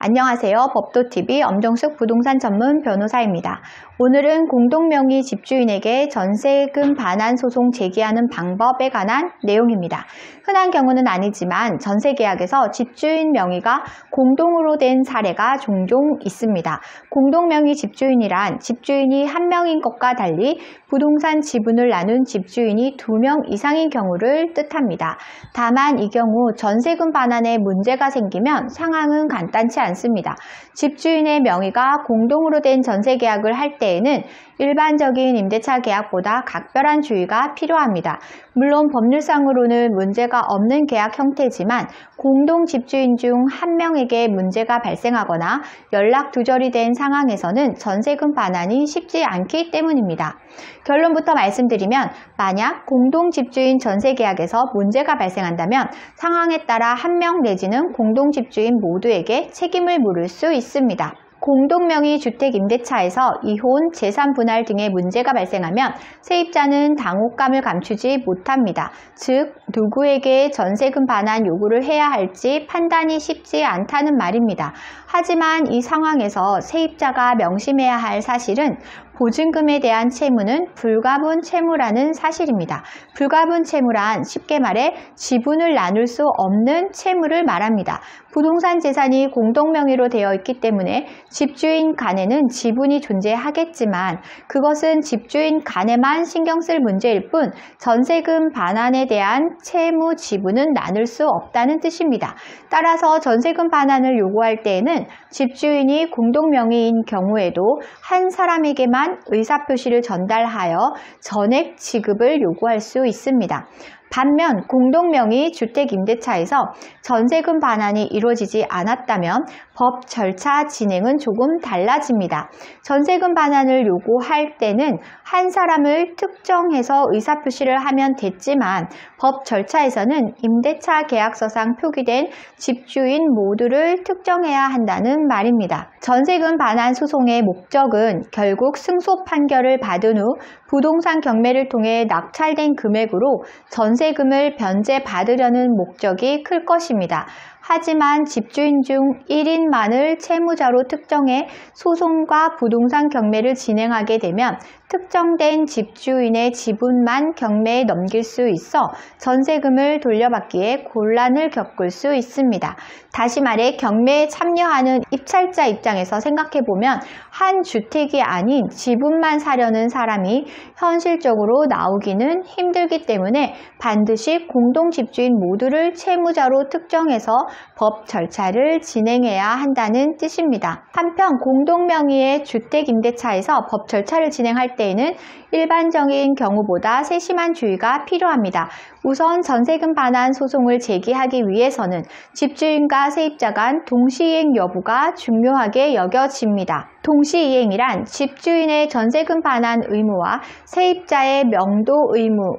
안녕하세요. 법도TV 엄정숙 부동산 전문 변호사입니다. 오늘은 공동명의 집주인에게 전세금 반환 소송 제기하는 방법에 관한 내용입니다. 흔한 경우는 아니지만 전세계약에서 집주인 명의가 공동으로 된 사례가 종종 있습니다. 공동명의 집주인이란 집주인이 한 명인 것과 달리 부동산 지분을 나눈 집주인이 2명 이상인 경우를 뜻합니다. 다만 이 경우 전세금 반환에 문제가 생기면 상황은 간단치 않습니다. 집주인의 명의가 공동으로 된 전세계약을 할 때에는 일반적인 임대차 계약보다 각별한 주의가 필요합니다. 물론 법률상으로는 문제가 없는 계약 형태지만 공동 집주인 중 한 명에게 문제가 발생하거나 연락 두절이 된 상황에서는 전세금 반환이 쉽지 않기 때문입니다. 결론부터 말씀드리면 만약 공동 집주인 전세계약에서 문제가 발생한다면 상황에 따라 한 명 내지는 공동 집주인 모두에게 책임을 물을 수 있습니다. 공동명의 주택임대차에서 이혼, 재산분할 등의 문제가 발생하면 세입자는 당혹감을 감추지 못합니다. 즉, 누구에게 전세금 반환 요구를 해야 할지 판단이 쉽지 않다는 말입니다. 하지만 이 상황에서 세입자가 명심해야 할 사실은 보증금에 대한 채무는 불가분 채무라는 사실입니다. 불가분 채무란 쉽게 말해 지분을 나눌 수 없는 채무를 말합니다. 부동산 재산이 공동명의로 되어 있기 때문에 집주인 간에는 지분이 존재하겠지만 그것은 집주인 간에만 신경 쓸 문제일 뿐 전세금 반환에 대한 채무 지분은 나눌 수 없다는 뜻입니다. 따라서 전세금 반환을 요구할 때에는 집주인이 공동명의인 경우에도 한 사람에게만 의사표시를 전달하여 전액 지급을 요구할 수 있습니다. 반면 공동명의 주택임대차에서 전세금 반환이 이루어지지 않았다면 법 절차 진행은 조금 달라집니다. 전세금 반환을 요구할 때는 한 사람을 특정해서 의사표시를 하면 됐지만 법 절차에서는 임대차 계약서상 표기된 집주인 모두를 특정해야 한다는 말입니다. 전세금 반환 소송의 목적은 결국 승소 판결을 받은 후 부동산 경매를 통해 낙찰된 금액으로 전세금을 변제받으려는 목적이 클 것입니다. 하지만 집주인 중 1인만을 채무자로 특정해 소송과 부동산 경매를 진행하게 되면 특정된 집주인의 지분만 경매에 넘길 수 있어 전세금을 돌려받기에 곤란을 겪을 수 있습니다. 다시 말해 경매에 참여하는 입찰자 입장에서 생각해보면 한 주택이 아닌 지분만 사려는 사람이 현실적으로 나오기는 힘들기 때문에 반드시 공동 집주인 모두를 채무자로 특정해서 법 절차를 진행해야 한다는 뜻입니다. 한편 공동명의의 주택임대차에서 법 절차를 진행할 때에는 일반적인 경우보다 세심한 주의가 필요합니다. 우선 전세금 반환 소송을 제기하기 위해서는 집주인과 세입자 간 동시이행 여부가 중요하게 여겨집니다. 동시이행이란 집주인의 전세금 반환 의무와 세입자의 명도 의무,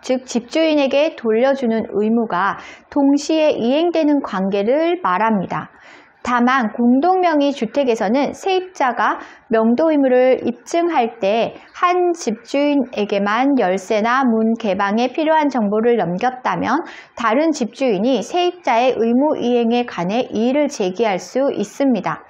즉 집주인에게 돌려주는 의무가 동시에 이행되는 관계를 말합니다. 다만 공동명의 주택에서는 세입자가 명도 의무를 입증할 때 한 집주인에게만 열쇠나 문 개방에 필요한 정보를 넘겼다면 다른 집주인이 세입자의 의무 이행에 관해 이의를 제기할 수 있습니다.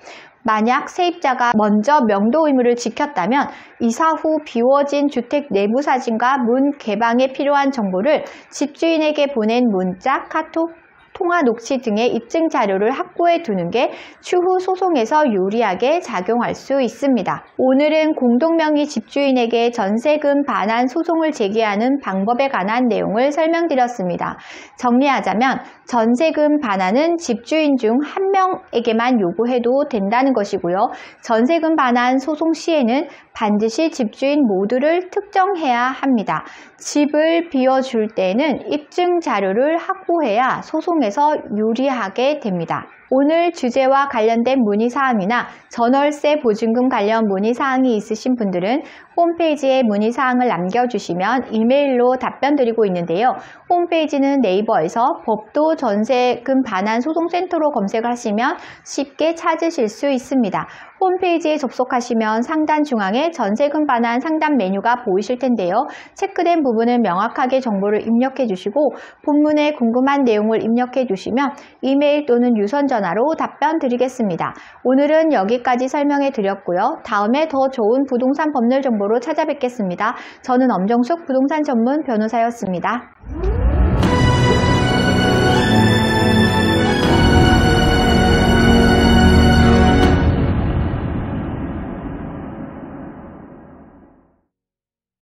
만약 세입자가 먼저 명도 의무를 지켰다면 이사 후 비워진 주택 내부 사진과 문 개방에 필요한 정보를 집주인에게 보낸 문자, 카톡, 통화 녹취 등의 입증 자료를 확보해 두는 게 추후 소송에서 유리하게 작용할 수 있습니다. 오늘은 공동명의 집주인에게 전세금 반환 소송을 제기하는 방법에 관한 내용을 설명드렸습니다. 정리하자면 전세금 반환은 집주인 중 한 명에게만 요구해도 된다는 것이고요. 전세금 반환 소송 시에는 반드시 집주인 모두를 특정해야 합니다. 집을 비워줄 때는 입증 자료를 확보해야 소송에서 유리하게 됩니다. 오늘 주제와 관련된 문의사항이나 전월세 보증금 관련 문의사항이 있으신 분들은 홈페이지에 문의사항을 남겨주시면 이메일로 답변 드리고 있는데요. 홈페이지는 네이버에서 법도 전세금 반환 소송센터로 검색하시면 쉽게 찾으실 수 있습니다. 홈페이지에 접속하시면 상단 중앙에 전세금 반환 상담 메뉴가 보이실 텐데요. 체크된 부분은 명확하게 정보를 입력해 주시고 본문에 궁금한 내용을 입력해 주시면 이메일 또는 유선 전화 전화로 답변 드리겠습니다. 오늘은 여기까지 설명해 드렸고요. 다음에 더 좋은 부동산 법률 정보로 찾아뵙겠습니다. 저는 엄정숙 부동산 전문 변호사였습니다.